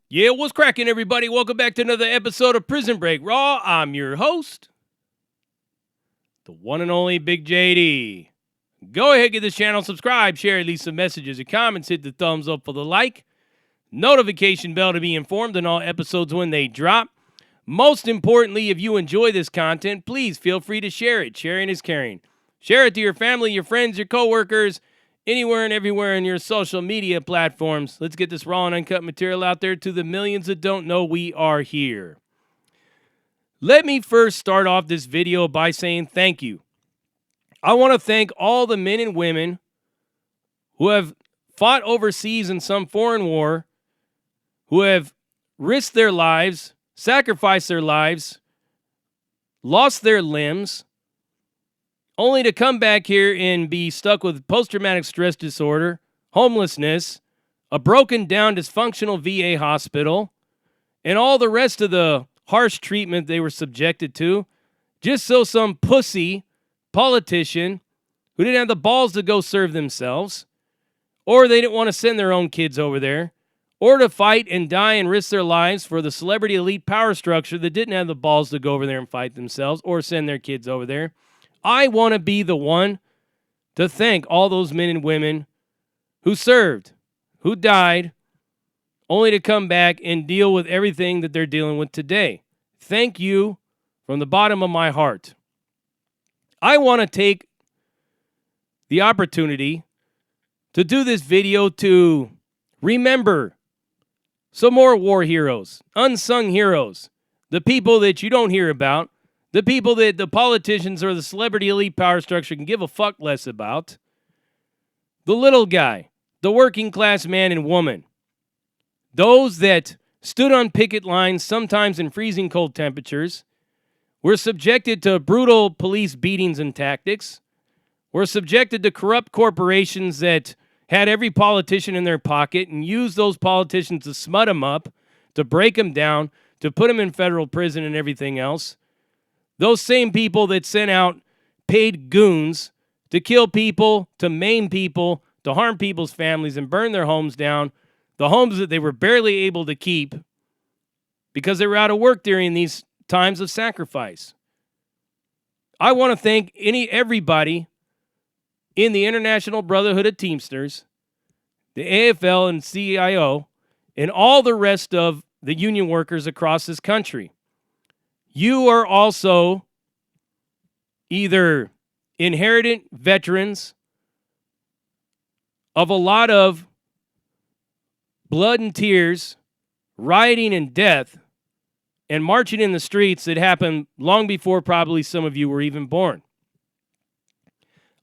Yeah, what's cracking, everybody? Welcome back to another episode of Prison Break Raw. I'm your host, the one and only Big JD. Go ahead, get this channel, subscribe, share, leave some messages and comments, hit the thumbs up for the like, notification bell to be informed on all episodes when they drop. Most importantly, if you enjoy this content, please feel free to share it. Sharing is caring. Share it to your family, your friends, your coworkers, anywhere and everywhere in your social media platforms. Let's get this raw and uncut material out there to the millions that don't know we are here. Let me first start off this video by saying thank you. I want to thank all the men and women who have fought overseas in some foreign war, who have risked their lives, sacrificed their lives, lost their limbs, only to come back here and be stuck with post-traumatic stress disorder, homelessness, a broken down dysfunctional VA hospital, and all the rest of the harsh treatment they were subjected to, just so some pussy politician who didn't have the balls to go serve themselves, or they didn't want to send their own kids over there, or to fight and die and risk their lives for the celebrity elite power structure that didn't have the balls to go over there and fight themselves or send their kids over there. I want to be the one to thank all those men and women who served, who died, only to come back and deal with everything that they're dealing with today. Thank you from the bottom of my heart. I want to take the opportunity to do this video to remember some more war heroes, unsung heroes, the people that you don't hear about, the people that the politicians or the celebrity elite power structure can give a fuck less about. The little guy, the working class man and woman. Those that stood on picket lines, sometimes in freezing cold temperatures, were subjected to brutal police beatings and tactics, were subjected to corrupt corporations that had every politician in their pocket and used those politicians to smut them up, to break them down, to put them in federal prison and everything else. Those same people that sent out paid goons to kill people, to maim people, to harm people's families and burn their homes down, the homes that they were barely able to keep because they were out of work during these times of sacrifice. I want to thank everybody in the International Brotherhood of Teamsters, the AFL and CIO, and all the rest of the union workers across this country. You are also either inherited veterans of a lot of blood and tears, rioting and death, and marching in the streets that happened long before probably some of you were even born.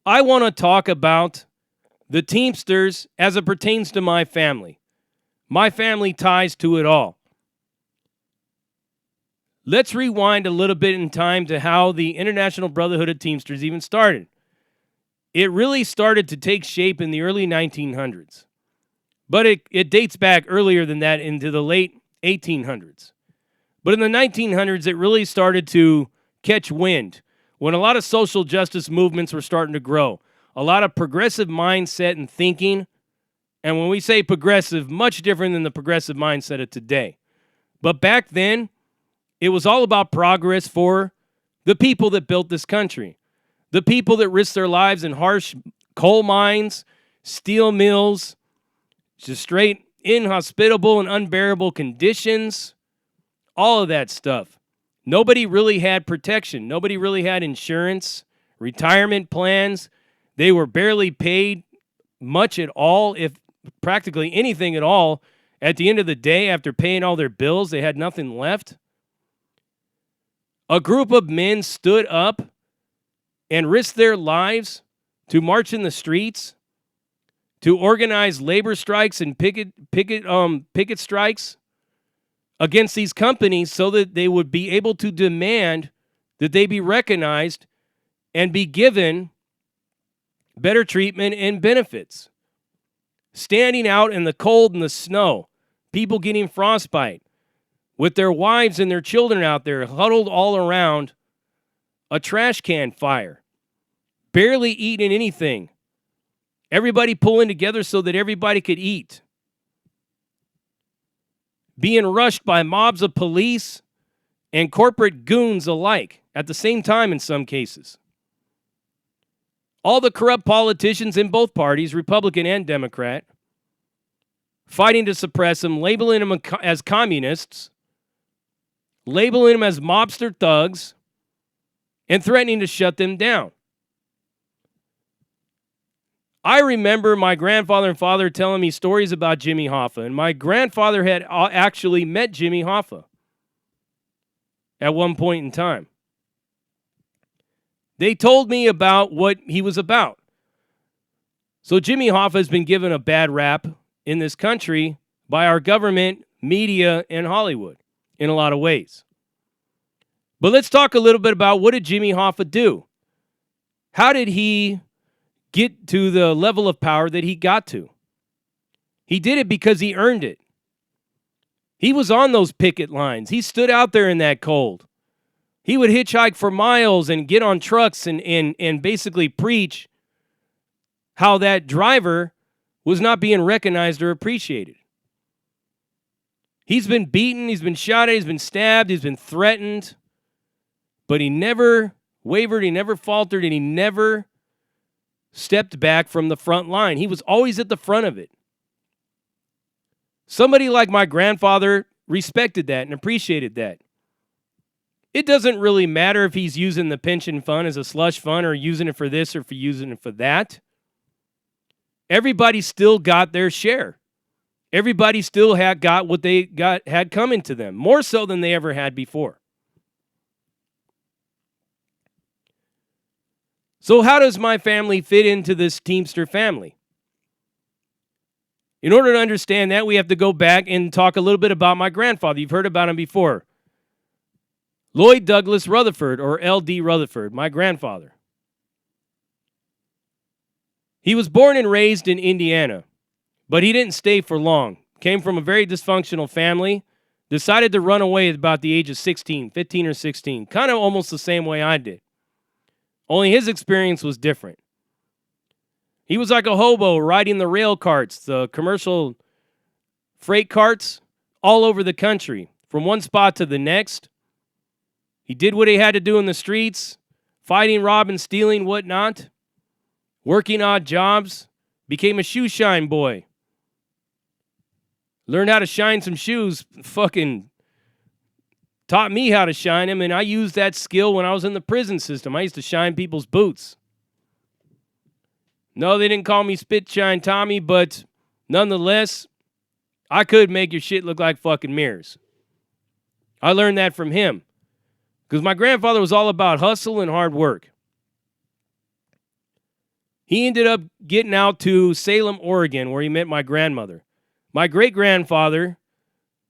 I want to talk about the Teamsters as it pertains to my family. My family ties to it all. Let's rewind a little bit in time to how the International Brotherhood of Teamsters even started. It really started to take shape in the early 1900s. But it dates back earlier than that into the late 1800s. But in the 1900s, it really started to catch wind when a lot of social justice movements were starting to grow. A lot of progressive mindset and thinking. And when we say progressive, much different than the progressive mindset of today. But back then, it was all about progress for the people that built this country. The people that risked their lives in harsh coal mines, steel mills, just straight inhospitable and unbearable conditions, all of that stuff. Nobody really had protection. Nobody really had insurance, retirement plans. They were barely paid much at all, if practically anything at all. At the end of the day, after paying all their bills, they had nothing left. A group of men stood up and risked their lives to march in the streets, to organize labor strikes and picket strikes against these companies so that they would be able to demand that they be recognized and be given better treatment and benefits. Standing out in the cold and the snow, people getting frostbite, with their wives and their children out there huddled all around a trash can fire, barely eating anything. Everybody pulling together so that everybody could eat. being rushed by mobs of police and corporate goons alike at the same time in some cases. All the corrupt politicians in both parties, Republican and Democrat, fighting to suppress him, labeling him as communists, labeling them as mobster thugs, and threatening to shut them down. I remember my grandfather and father telling me stories about Jimmy Hoffa, and my grandfather had actually met Jimmy Hoffa at one point in time. They told me about what he was about. So Jimmy Hoffa has been given a bad rap in this country by our government, media, and Hollywood in a lot of ways. But let's talk a little bit about what did Jimmy Hoffa do? How did he get to the level of power that he got to? He did it because he earned it. He was on those picket lines. He stood out there in that cold. He would hitchhike for miles and get on trucks and basically preach how that driver was not being recognized or appreciated. He's been beaten, he's been shot at, he's been stabbed, he's been threatened, but he never wavered, he never faltered, and he never stepped back from the front line. He was always at the front of it. Somebody like my grandfather respected that and appreciated that. It doesn't really matter if he's using the pension fund as a slush fund or using it for this or for using it for that. Everybody still got their share. Everybody still had got what they had coming to them, more so than they ever had before. So how does my family fit into this Teamster family? In order to understand that, we have to go back and talk a little bit about my grandfather. You've heard about him before. Lloyd Douglas Rutherford, or L.D. Rutherford, my grandfather. He was born and raised in Indiana, but he didn't stay for long. Came from a very dysfunctional family, decided to run away at about the age of 16, 15 or 16, kind of almost the same way I did. Only his experience was different. He was like a hobo riding the rail carts, the commercial freight carts, all over the country, from one spot to the next. He did what he had to do in the streets, fighting, robbing, stealing, whatnot, working odd jobs, became a shoe shine boy. Learned how to shine some shoes, fucking taught me how to shine them, and I used that skill when I was in the prison system. I used to shine people's boots. No, they didn't call me Spit Shine Tommy, but nonetheless, I could make your shit look like fucking mirrors. I learned that from him. Because my grandfather was all about hustle and hard work. He ended up getting out to Salem, Oregon, where he met my grandmother. My great-grandfather,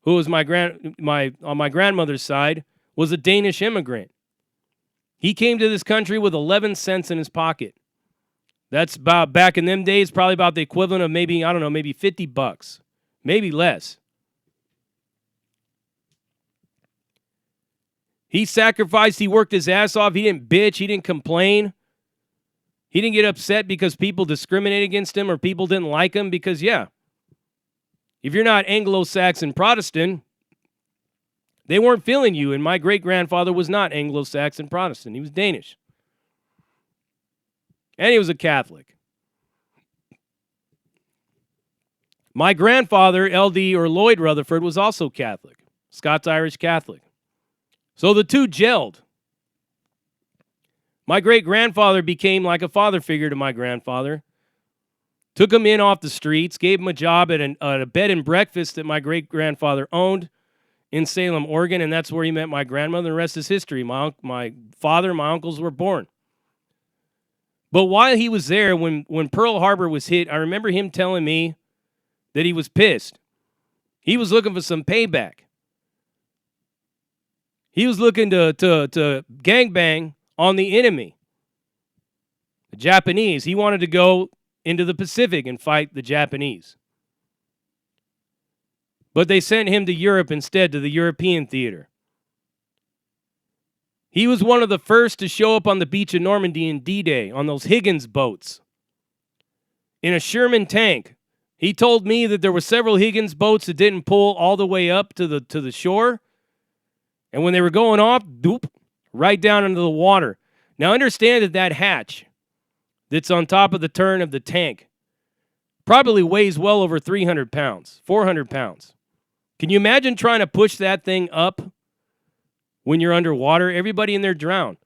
who was on my grandmother's side, was a Danish immigrant. He came to this country with 11 cents in his pocket. That's about, back in them days, probably about the equivalent of maybe $50, maybe less. He sacrificed, he worked his ass off, he didn't bitch, he didn't complain. He didn't get upset because people discriminated against him or people didn't like him because, yeah, if you're not Anglo-Saxon Protestant, they weren't feeling you, and my great-grandfather was not Anglo-Saxon Protestant. He was Danish. And he was a Catholic. My grandfather, L.D. or Lloyd Rutherford, was also Catholic, Scots-Irish Catholic. So the two gelled. My great-grandfather became like a father figure to my grandfather. Took him in off the streets, gave him a job at a bed and breakfast that my great-grandfather owned in Salem, Oregon, and that's where he met my grandmother. The rest is history. My father, my uncles were born. But while he was there, when Pearl Harbor was hit, I remember him telling me that he was pissed. He was looking for some payback. He was looking to gangbang on the enemy, the Japanese. He wanted to go into the Pacific and fight the Japanese. But they sent him to Europe instead, to the European theater. He was one of the first to show up on the beach of Normandy in D-Day on those Higgins boats in a Sherman tank He told me that there were several Higgins boats that didn't pull all the way up to the shore. And when they were going off, doop, right down into the water. Now understand that hatch that's on top of the turn of the tank probably weighs well over 300 pounds, 400 pounds. Can you imagine trying to push that thing up when you're underwater? Everybody in there drowned.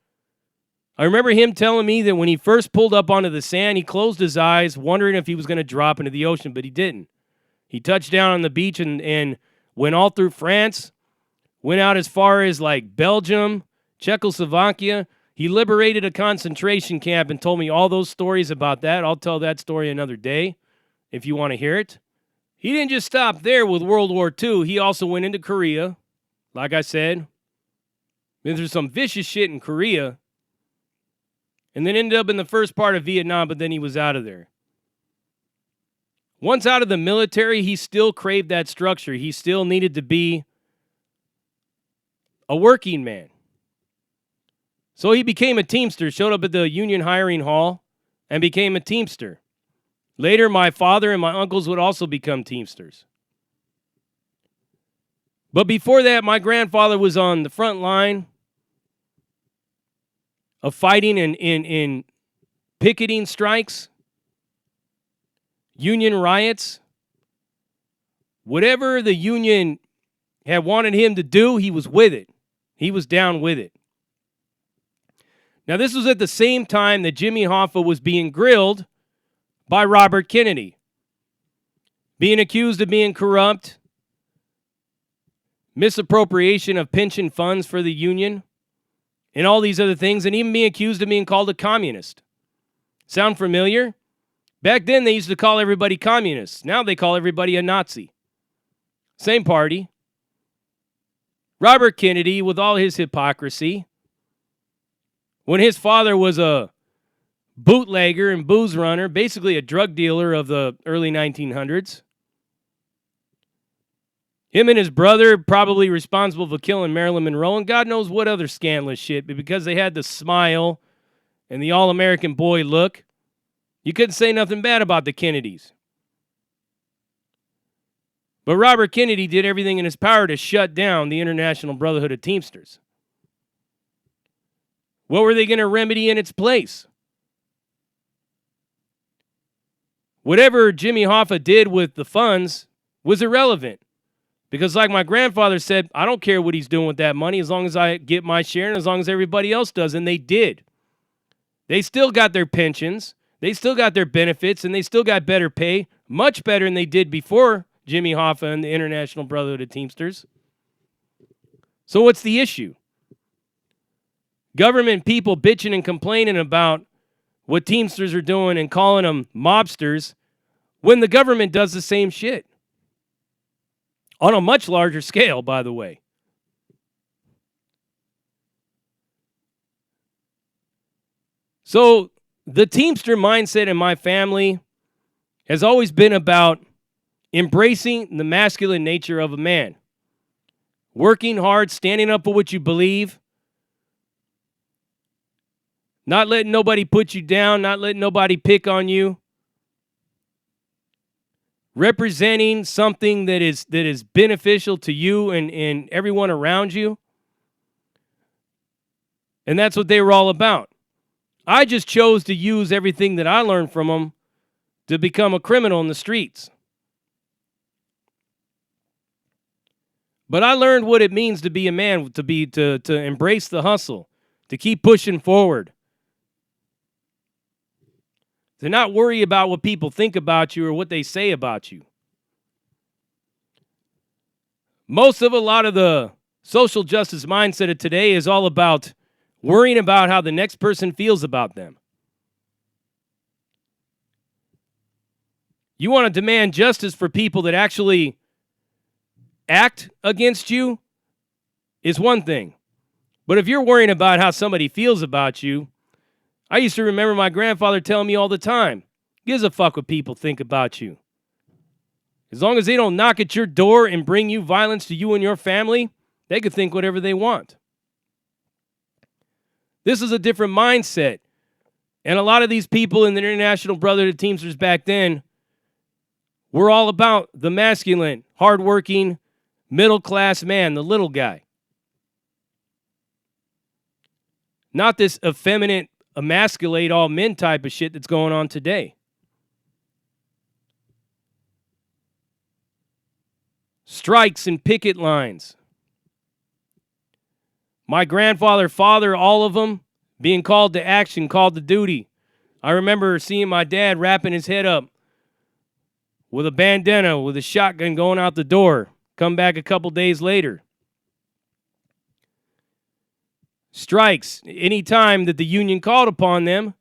I remember him telling me that when he first pulled up onto the sand, he closed his eyes, wondering if he was going to drop into the ocean, but he didn't. He touched down on the beach and went all through France, went out as far as like Belgium, Czechoslovakia. He liberated a concentration camp and told me all those stories about that. I'll tell that story another day if you want to hear it. He didn't just stop there with World War II. He also went into Korea, like I said. Been through some vicious shit in Korea. And then ended up in the first part of Vietnam, but then he was out of there. Once out of the military, he still craved that structure. He still needed to be a working man. So he became a Teamster, showed up at the Union Hiring Hall, and became a Teamster. Later, my father and my uncles would also become Teamsters. But before that, my grandfather was on the front line of fighting in picketing strikes, union riots. Whatever the union had wanted him to do, he was with it. He was down with it. Now, this was at the same time that Jimmy Hoffa was being grilled by Robert Kennedy, being accused of being corrupt, misappropriation of pension funds for the union, and all these other things, and even being accused of being called a communist. Sound familiar? Back then, they used to call everybody communists. Now they call everybody a Nazi. Same party. Robert Kennedy, with all his hypocrisy, when his father was a bootlegger and booze runner, basically a drug dealer of the early 1900s, him and his brother probably responsible for killing Marilyn Monroe and God knows what other scandalous shit, but because they had the smile and the all-American boy look, you couldn't say nothing bad about the Kennedys. But Robert Kennedy did everything in his power to shut down the International Brotherhood of Teamsters. What were they going to remedy in its place? Whatever Jimmy Hoffa did with the funds was irrelevant. Because like my grandfather said, I don't care what he's doing with that money as long as I get my share and as long as everybody else does. And they did. They still got their pensions. They still got their benefits. And they still got better pay. Much better than they did before Jimmy Hoffa and the International Brotherhood of Teamsters. So what's the issue? Government people bitching and complaining about what Teamsters are doing and calling them mobsters when the government does the same shit. On a much larger scale, by the way. So the Teamster mindset in my family has always been about embracing the masculine nature of a man. Working hard, standing up for what you believe. Not letting nobody put you down, not letting nobody pick on you. Representing something that is beneficial to you and everyone around you. And that's what they were all about. I just chose to use everything that I learned from them to become a criminal in the streets. But I learned what it means to be a man, to embrace the hustle, to keep pushing forward. To not worry about what people think about you or what they say about you. A lot of the social justice mindset of today is all about worrying about how the next person feels about them. You want to demand justice for people that actually act against you is one thing. But if you're worrying about how somebody feels about you, I used to remember my grandfather telling me all the time, gives a fuck what people think about you. As long as they don't knock at your door and bring you violence to you and your family, they can think whatever they want. This is a different mindset. And a lot of these people in the International Brotherhood of Teamsters back then We're all about the masculine, hardworking, middle-class man, the little guy. Not this effeminate, emasculate all men type of shit that's going on today. Strikes and picket lines. My grandfather, father, all of them being called to action, called to duty. I remember seeing my dad wrapping his head up with a bandana, with a shotgun going out the door. Come back a couple days later. Strikes. Any time that the union called upon them,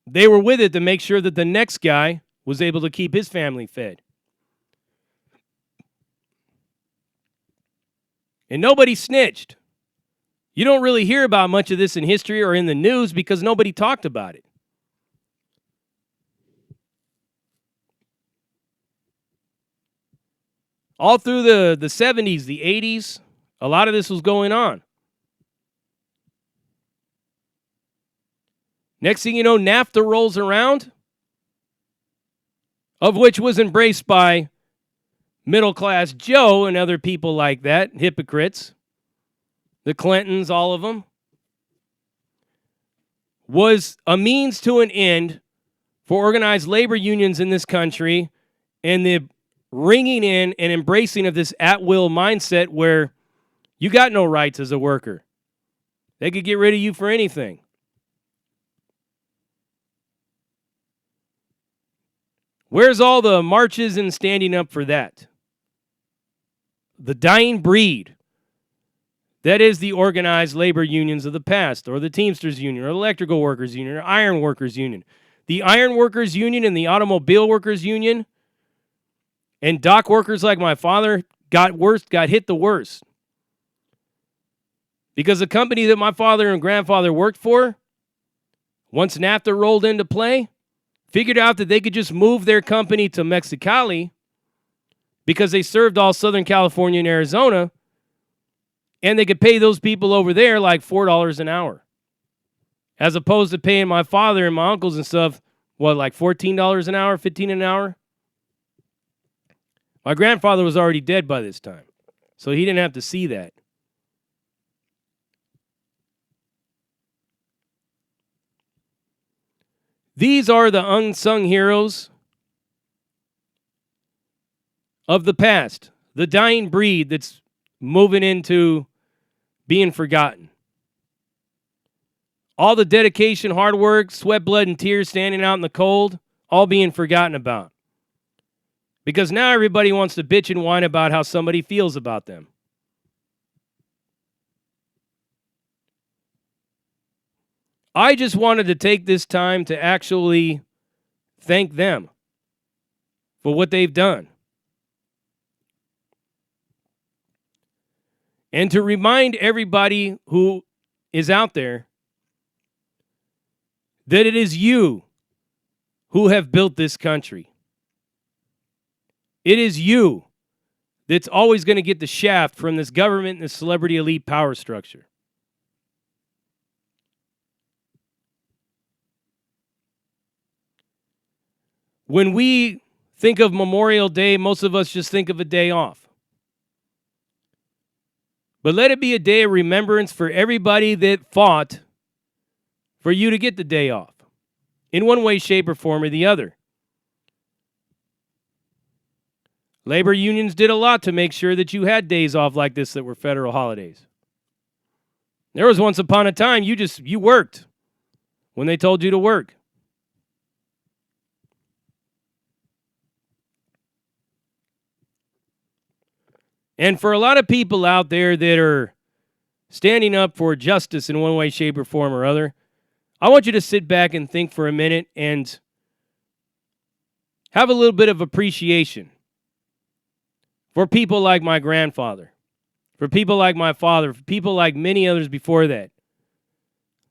they were with it to make sure that the next guy was able to keep his family fed. And nobody snitched. You don't really hear about much of this in history or in the news because nobody talked about it. All through the 70s, the 80s, a lot of this was going on. Next thing you know, NAFTA rolls around, of which was embraced by middle-class Joe and other people like that, hypocrites, the Clintons, all of them, was a means to an end for organized labor unions in this country and the ringing in and embracing of this at-will mindset where you got no rights as a worker. They could get rid of you for anything. Where's all the marches and standing up for that? The dying breed. That is the organized labor unions of the past, or the Teamsters Union, or the Electrical Workers Union, or Iron Workers Union. The Iron Workers Union and the Automobile Workers Union and dock workers like my father got hit the worst. Because the company that my father and grandfather worked for, once NAFTA rolled into play, figured out that they could just move their company to Mexicali because they served all Southern California and Arizona, and they could pay those people over there like $4 an hour. As opposed to paying my father and my uncles and stuff, like $14 an hour, $15 an hour? My grandfather was already dead by this time, so he didn't have to see that. These are the unsung heroes of the past, the dying breed that's moving into being forgotten. All the dedication, hard work, sweat, blood, and tears standing out in the cold, all being forgotten about. Because now everybody wants to bitch and whine about how somebody feels about them. I just wanted to take this time to actually thank them for what they've done. And to remind everybody who is out there that it is you who have built this country. It is you that's always going to get the shaft from this government and this celebrity elite power structure. When we think of Memorial Day, most of us just think of a day off. But let it be a day of remembrance for everybody that fought for you to get the day off in one way, shape, or form or the other. Labor unions did a lot to make sure that you had days off like this that were federal holidays. There was once upon a time you worked when they told you to work. And for a lot of people out there that are standing up for justice in one way, shape, or form or other, I want you to sit back and think for a minute and have a little bit of appreciation for people like my grandfather, for people like my father, for people like many others before that.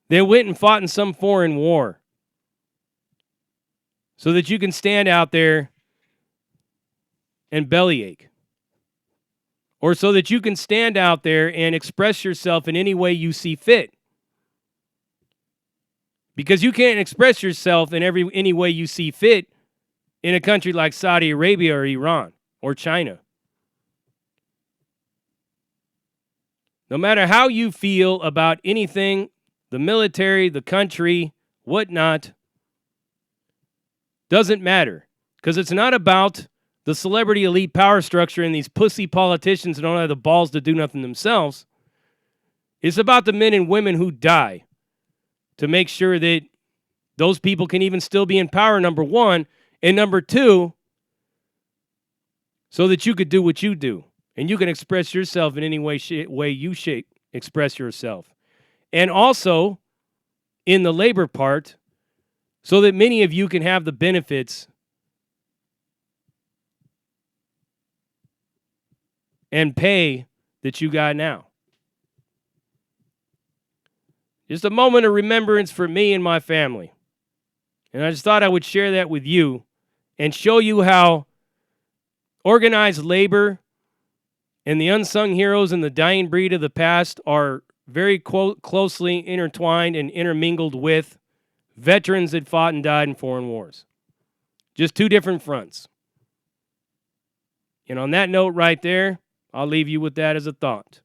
They went and fought in some foreign war so that you can stand out there and bellyache. Or so that you can stand out there and express yourself in any way you see fit. Because you can't express yourself in any way you see fit in a country like Saudi Arabia or Iran or China. No matter how you feel about anything, the military, the country, whatnot, doesn't matter. Because it's not about the celebrity elite power structure and these pussy politicians who don't have the balls to do nothing themselves. It's about the men and women who die to make sure that those people can even still be in power, number one. And number two, so that you could do what you do. And you can express yourself in any way you express yourself. And also, in the labor part, so that many of you can have the benefits and pay that you got now. Just a moment of remembrance for me and my family. And I just thought I would share that with you and show you how organized labor and the unsung heroes and the dying breed of the past are very closely intertwined and intermingled with veterans that fought and died in foreign wars. Just two different fronts. And on that note right there, I'll leave you with that as a thought.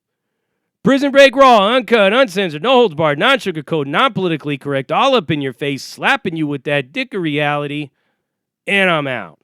Prison Break Raw, uncut, uncensored, no holds barred, non-sugarcoated, non-politically correct, all up in your face, slapping you with that dick of reality, and I'm out.